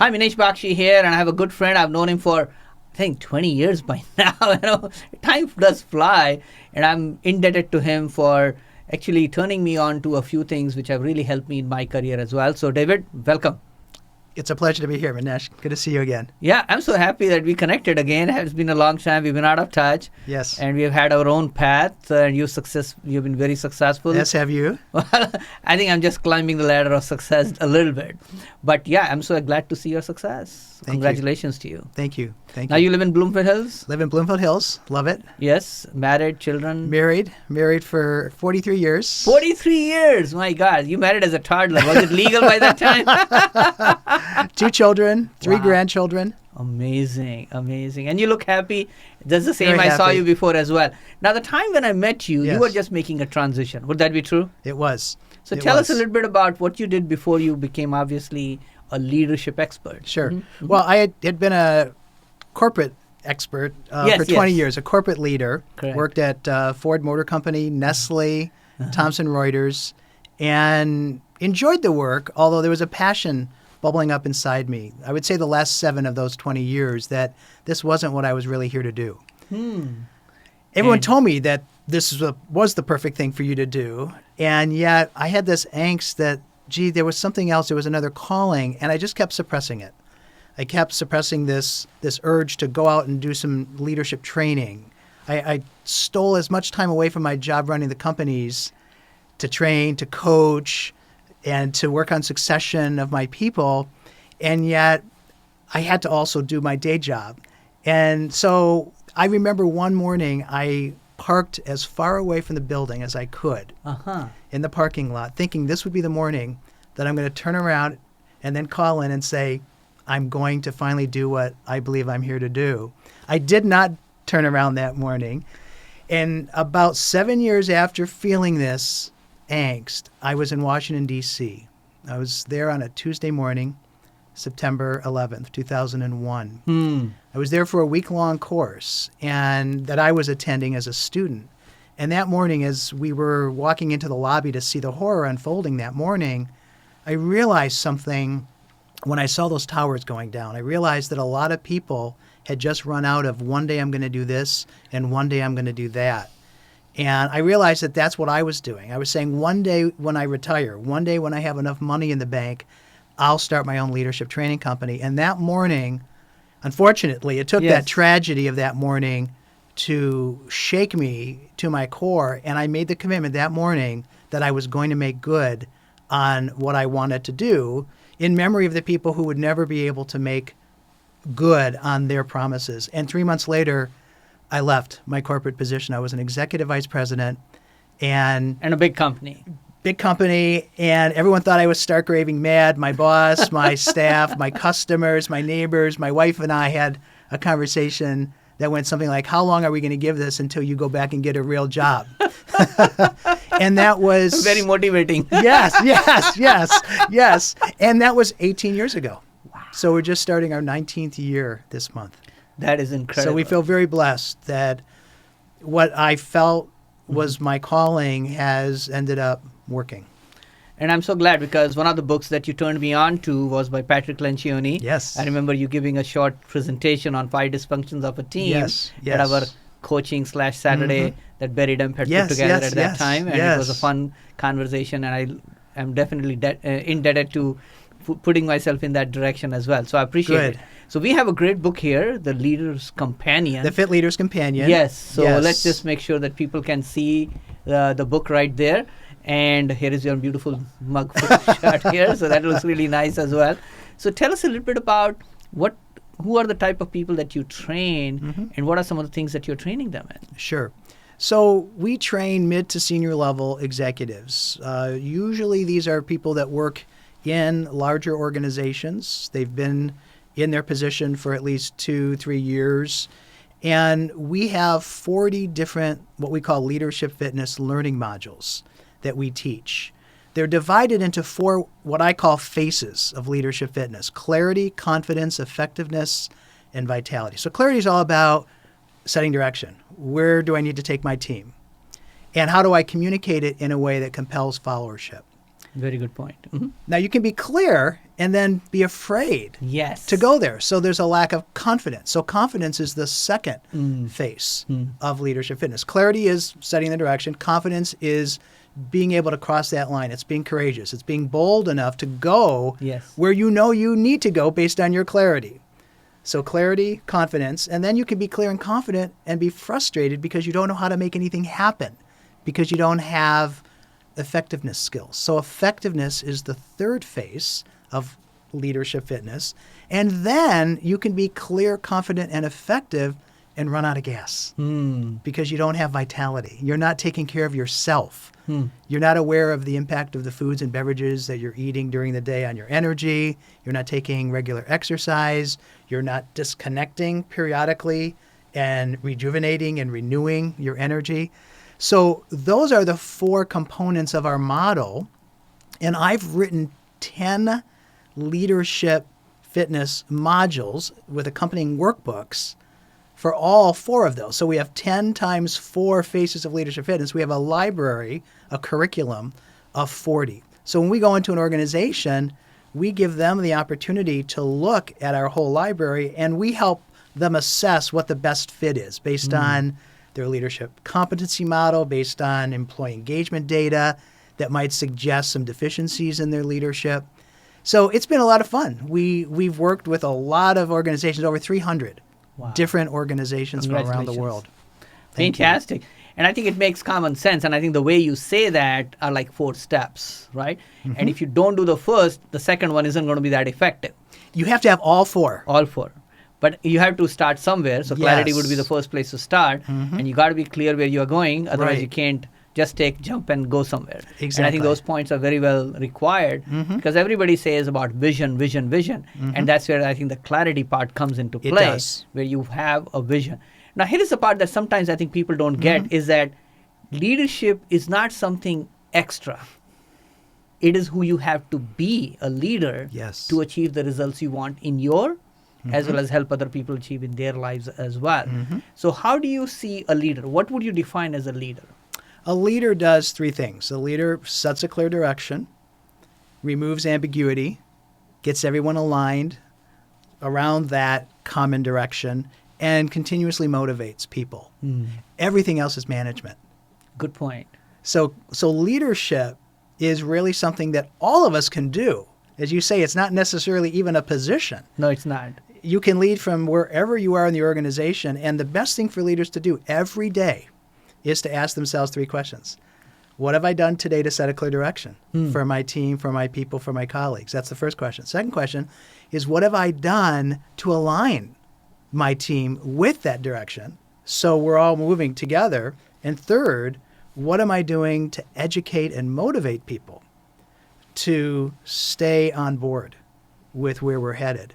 Hi, Minesh Baxi here, and I have a good friend. I've known him for, I think, 20 years by now. Time does fly, and I'm indebted to him for actually turning me on to a few things which have really helped me in my career as well. So, David, welcome. It's a pleasure to be here, Minesh. Good to see you again. Yeah, I'm so happy that we connected again. It's been a long time. We've been out of touch. Yes. And we've had our own path, and you've been very successful. Yes, have you? Well, I think I'm just climbing the ladder of success a little bit. But yeah, I'm so glad to see your success. Congratulations to you. Thank you. Thank now you. You live in Bloomfield Hills? Live in Bloomfield Hills. Love it. Yes. Married, children? Married for 43 years. 43 years! My God. You married as a toddler. Was it legal by that time? 2 children, 3 Wow. grandchildren. Amazing. And you look happy. That's the same. Very I saw happy. you before as well. Now, the time when I met you, you Yes. were just making a transition. Would that be true? It was. So It tell us a was. little bit about what you did before you became obviously a leadership expert. Sure. Mhm. Well, I had been a corporate expert Yes, for 20 yes. years, a corporate leader. Correct. Worked at Ford Motor Company, Nestle, Thomson Reuters, and enjoyed the work, although there was a passion bubbling up inside me. I would say the last 7 of those 20 years that this wasn't what I was really here to do. Everyone And- told me that this was the perfect thing for you to do, and yet I had this angst that, gee, there was something else, there was another calling, and I just kept suppressing it. I kept suppressing this urge to go out and do some leadership training. I stole as much time away from my job running the companies to train, to coach, and to work on succession of my people, and yet I had to also do my day job. And so I remember one morning I parked as far away from the building as I could in the parking lot, thinking this would be the morning that I'm going to turn around and then call in and say, I'm going to finally do what I believe I'm here to do. I did not turn around that morning. And about 7 years after feeling this angst, I was in Washington, D.C. I was there on a Tuesday morning, September 11th, 2001. I was there for a week-long course and that I was attending as a student. And that morning, as we were walking into the lobby to see the horror unfolding that morning, I realized something when I saw those towers going down. I realized that a lot of people had just run out of one day I'm going to do this and one day I'm going to do that. And I realized that that's what I was doing. I was saying one day when I retire, one day when I have enough money in the bank, I'll start my own leadership training company. And that morning, unfortunately, it took Yes. that tragedy of that morning to shake me to my core. And I made the commitment that morning that I was going to make good on what I wanted to do in memory of the people who would never be able to make good on their promises. And 3 months later, I left my corporate position. I was an executive vice president and And a big company. big company, and everyone thought I was stark raving mad. My boss, my staff, my customers, my neighbors, my wife and I had a conversation that went something like, how long are we going to give this until you go back and get a real job? And that was... Very motivating. Yes. And that was 18 years ago. Wow. So we're just starting our 19th year this month. That is incredible. So we feel very blessed that what I felt was my calling has ended up working. And I'm so glad because one of the books that you turned me on to was by Patrick Lencioni. Yes. I remember you giving a short presentation on 5 dysfunctions of a team Yes. at our coaching/Saturday that Barry Demp had Yes, put together yes, at that yes, time. And it was a fun conversation, and I am definitely indebted to putting myself in that direction as well. So I appreciate Good. it. So we have a great book here, The Leader's Companion. The Fit Leader's Companion. Yes. So Yes. let's just make sure that people can see the book right there. And here is your beautiful mug shot here. So that looks really nice as well. So tell us a little bit about who are the type of people that you train and what are some of the things that you're training them in? Sure. So we train mid to senior level executives. Usually these are people that work in larger organizations. They've been in their position for at least 2-3 years. And we have 40 different, what we call leadership fitness learning modules that we teach. They're divided into 4, what I call phases of leadership fitness: clarity, confidence, effectiveness, and vitality. So clarity is all about setting direction. Where do I need to take my team? And how do I communicate it in a way that compels followership? Very good point. Mhm. Now, you can be clear and then be afraid Yes. to go there. So there's a lack of confidence. So confidence is the second phase of leadership fitness. Clarity is setting the direction. Confidence is being able to cross that line. It's being courageous. It's being bold enough to go Yes. where you know you need to go based on your clarity. So clarity, confidence, and then you can be clear and confident and be frustrated because you don't know how to make anything happen, because you don't have effectiveness skills. So effectiveness is the third phase of leadership fitness. And then you can be clear, confident, and effective and run out of gas because you don't have vitality. You're not taking care of yourself. You're not aware of the impact of the foods and beverages that you're eating during the day on your energy. You're not taking regular exercise. You're not disconnecting periodically and rejuvenating and renewing your energy. So those are the four components of our model. And I've written 10 leadership fitness modules with accompanying workbooks for all four of those. So we have 10 times 4 phases of leadership fitness. We have a library, a curriculum of 40. So when we go into an organization, we give them the opportunity to look at our whole library, and we help them assess what the best fit is based on their leadership competency model, based on employee engagement data that might suggest some deficiencies in their leadership. So it's been a lot of fun. We've worked with a lot of organizations, over 300 different organizations from around the world. Fantastic. And I think it makes common sense. And I think the way you say that are like 4 steps, right? And if you don't do the first, the second one isn't going to be that effective. You have to have all 4. All 4. But you have to start somewhere. So clarity would be the first place to start. And you got to be clear where you are going. Otherwise, you can't just jump and go somewhere. Exactly. And I think those points are very well required because everybody says about vision, vision, vision. And that's where I think the clarity part comes into play, where you have a vision. Now, here is the part that sometimes I think people don't get is that leadership is not something extra. It is who you have to be, a leader, to achieve the results you want in your as well as help other people achieve in their lives as well. So how do you see a leader? What would you define as a leader? A leader does 3 things. A leader sets a clear direction, removes ambiguity, gets everyone aligned around that common direction, and continuously motivates people. Everything else is management. Good point. So leadership is really something that all of us can do. As you say, it's not necessarily even a position. No, it's not. You can lead from wherever you are in the organization, and the best thing for leaders to do every day is to ask themselves 3 questions. What have I done today to set a clear direction for my team, for my people, for my colleagues? That's the first question. Second question is, what have I done to align my team with that direction so we're all moving together? And third, what am I doing to educate and motivate people to stay on board with where we're headed?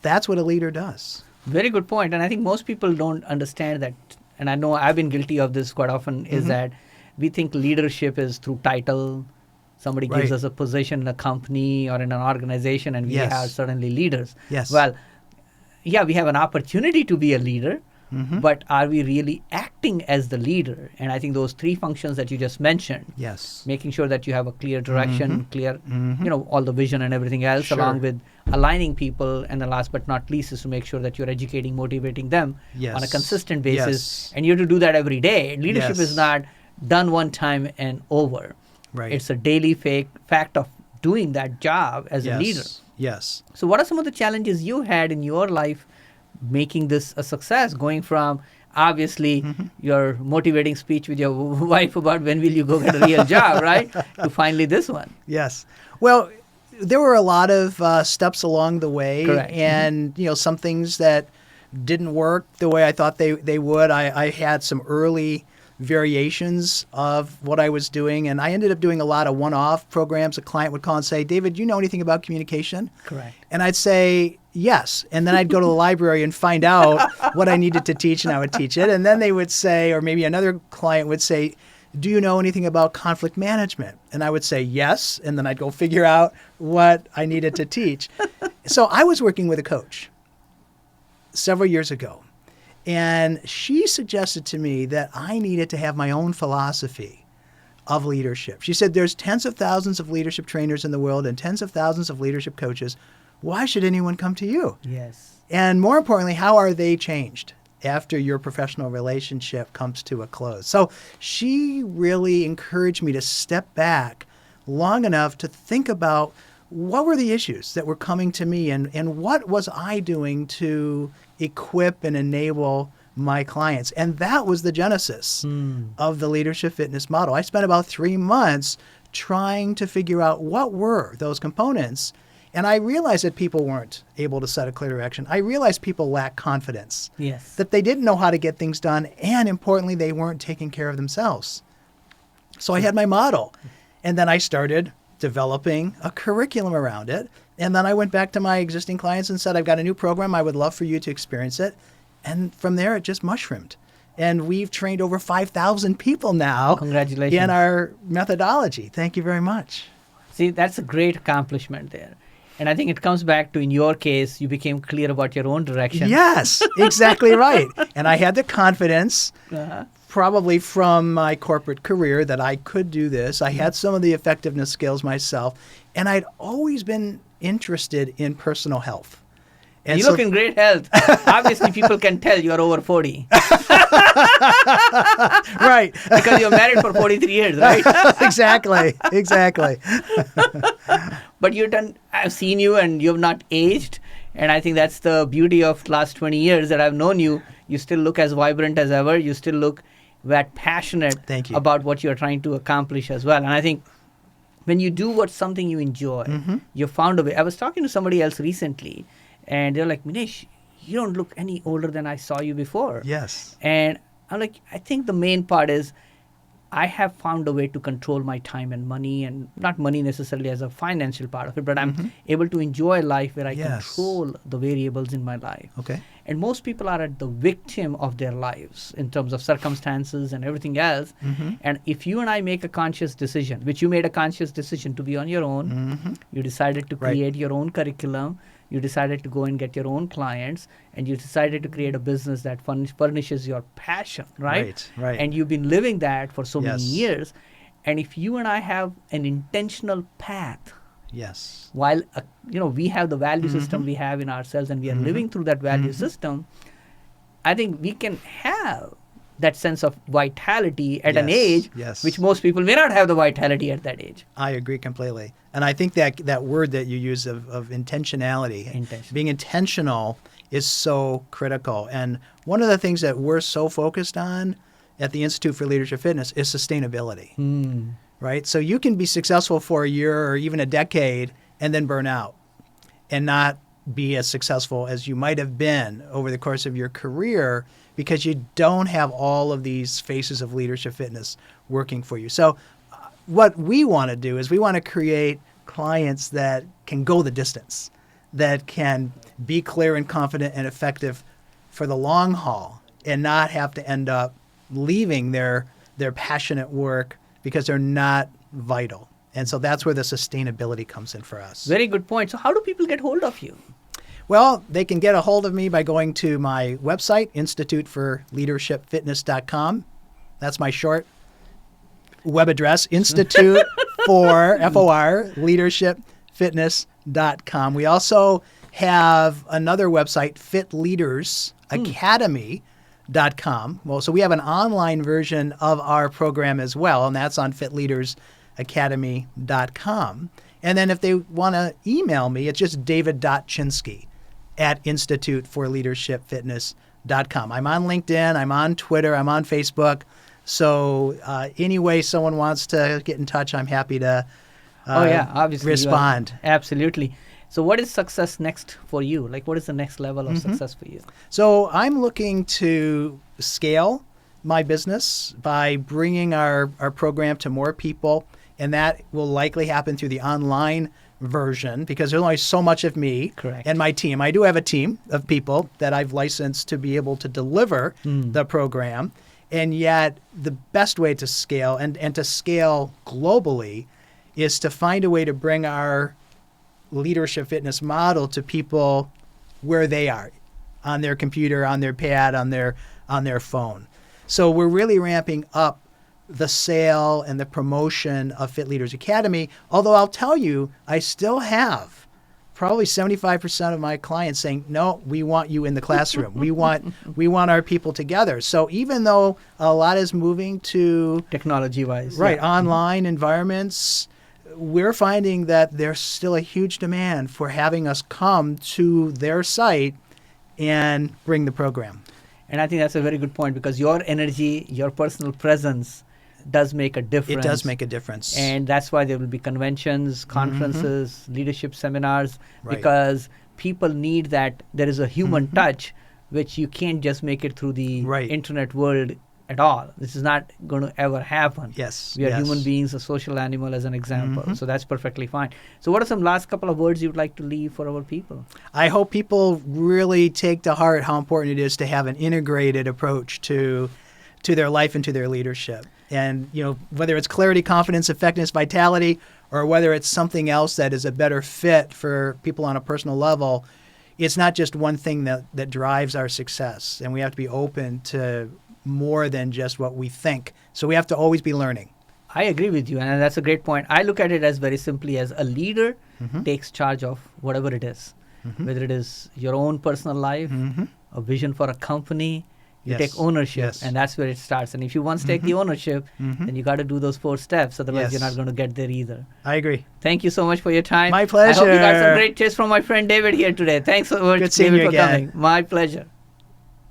That's what a leader does. Very good point. And I think most people don't understand that. And I know I've been guilty of this quite often, is that we think leadership is through title. Somebody gives us a position in a company or in an organization, and we are suddenly leaders. Well, yeah, we have an opportunity to be a leader, but are we really acting as the leader? And I think those 3 functions that you just mentioned, making sure that you have a clear direction, clear, all the vision and everything else, along with aligning people, and the last but not least is to make sure that you're educating, motivating them on a consistent basis. And you have to do that every day. Leadership is not done one time and over. It's a daily fact of doing that job as a leader. So what are some of the challenges you had in your life making this a success, going from obviously your motivating speech with your wife about when will you go get a real job, right, to finally this one? Well, there were a lot of steps along the way. And some things that didn't work the way I thought they would. I had some early variations of what I was doing, and I ended up doing a lot of one-off programs. A client would call and say, "David, do you know anything about communication?" And I'd say yes, and then I'd go to the library and find out what I needed to teach, and I would teach it. And then they would say, or maybe another client would say, "Do you know anything about conflict management?" And I would say yes, and then I'd go figure out what I needed to teach. So I was working with a coach several years ago, and she suggested to me that I needed to have my own philosophy of leadership. She said, there's tens of thousands of leadership trainers in the world and tens of thousands of leadership coaches. Why should anyone come to you? Yes. And more importantly, how are they changed after your professional relationship comes to a close? So she really encouraged me to step back long enough to think about what were the issues that were coming to me and what was I doing to equip and enable my clients. And that was the genesis of the leadership fitness model. I spent about 3 months trying to figure out what were those components. And I realized that people weren't able to set a clear direction. I realized people lacked confidence. Yes. That they didn't know how to get things done. And importantly, they weren't taking care of themselves. So I had my model. And then I started developing a curriculum around it. And then I went back to my existing clients and said, I've got a new program. I would love for you to experience it. And from there, it just mushroomed. And we've trained over 5,000 people now. Congratulations. In our methodology. Thank you very much. See, that's a great accomplishment there. And I think it comes back to, in your case, you became clear about your own direction. Yes, exactly right. And I had the confidence, probably from my corporate career, that I could do this. I had some of the effectiveness skills myself. And I'd always been interested in personal health. And you look in great health. Obviously, people can tell you're over 40. Right. Because you're married for 43 years, right? Exactly. But I've seen you and you've not aged. And I think that's the beauty of last 20 years that I've known you. You still look as vibrant as ever. You still look that passionate about what you're trying to accomplish as well. And I think when you do something you enjoy, you found a way. I was talking to somebody else recently. And they're like, Minesh, you don't look any older than I saw you before. Yes. And I'm like, I think the main part is I have found a way to control my time and money, and not money necessarily as a financial part of it, but I'm able to enjoy life where I control the variables in my life. Okay. And most people are at the victim of their lives in terms of circumstances and everything else. And if you and I make a conscious decision, which you made a conscious decision to be on your own, you decided to create your own curriculum, you decided to go and get your own clients, and you decided to create a business that furnishes your passion, right? Right. And you've been living that for so many years. And if you and I have an intentional path, while we have the value system we have in ourselves, and we are living through that value system, I think we can have that sense of vitality at an age which most people may not have the vitality at that age. I agree completely. And I think that word that you use of intentionality, being intentional, is so critical. And one of the things that we're so focused on at the Institute for Leadership Fitness is sustainability, right? So you can be successful for a year or even a decade and then burn out and not be as successful as you might have been over the course of your career because you don't have all of these faces of leadership fitness working for you. So what we want to do is we want to create clients that can go the distance, that can be clear and confident and effective for the long haul and not have to end up leaving their passionate work because they're not vital. And so that's where the sustainability comes in for us. Very good point. So how do people get hold of you? Well, they can get a hold of me by going to my website, instituteforleadershipfitness.com. That's my short web address, Institute for leadershipfitness.com. We also have another website, fitleadersacademy.com. Well, so we have an online version of our program as well, and that's on fitleadersacademy.com. And then if they want to email me, it's just david.chinsky@instituteforleadershipfitness.com. I'm on LinkedIn, I'm on Twitter, I'm on Facebook. So any way someone wants to get in touch, I'm happy to obviously respond. Absolutely. So what is success next for you? Like, what is the next level of success for you? So I'm looking to scale my business by bringing our program to more people, and that will likely happen through the online version because there's only so much of me and my team. I do have a team of people that I've licensed to be able to deliver the program. And yet the best way to scale and to scale globally is to find a way to bring our leadership fitness model to people where they are, on their computer, on their pad, on their phone. So we're really ramping up the sale and the promotion of Fit Leaders Academy. Although I'll tell you, I still have probably 75% of my clients saying, no, we want you in the classroom. we want our people together. So even though a lot is moving to technology-wise, online environments, we're finding that there's still a huge demand for having us come to their site and bring the program. And I think that's a very good point, because your energy, your personal presence does make a difference. It does make a difference. And that's why there will be conventions, conferences, leadership seminars, Right. because people need that. There is a human touch, which you can't just make it through the internet world at all. This is not going to ever happen. Yes. We are human beings, a social animal, as an example. So that's perfectly fine. So what are some last couple of words you'd like to leave for our people? I hope people really take to heart how important it is to have an integrated approach to their life and to their leadership. And, whether it's clarity, confidence, effectiveness, vitality, or whether it's something else that is a better fit for people on a personal level, it's not just one thing that drives our success. And we have to be open to more than just what we think. So we have to always be learning. I agree with you, and that's a great point. I look at it as very simply as a leader takes charge of whatever it is, whether it is your own personal life, a vision for a company. You take ownership, and that's where it starts. And if you once take the ownership, then you got to do those 4 steps. Otherwise, you're not going to get there either. I agree. Thank you so much for your time. My pleasure. I hope you got some great tips from my friend David here today. Thanks so much, Good seeing David, you for again. coming. My pleasure.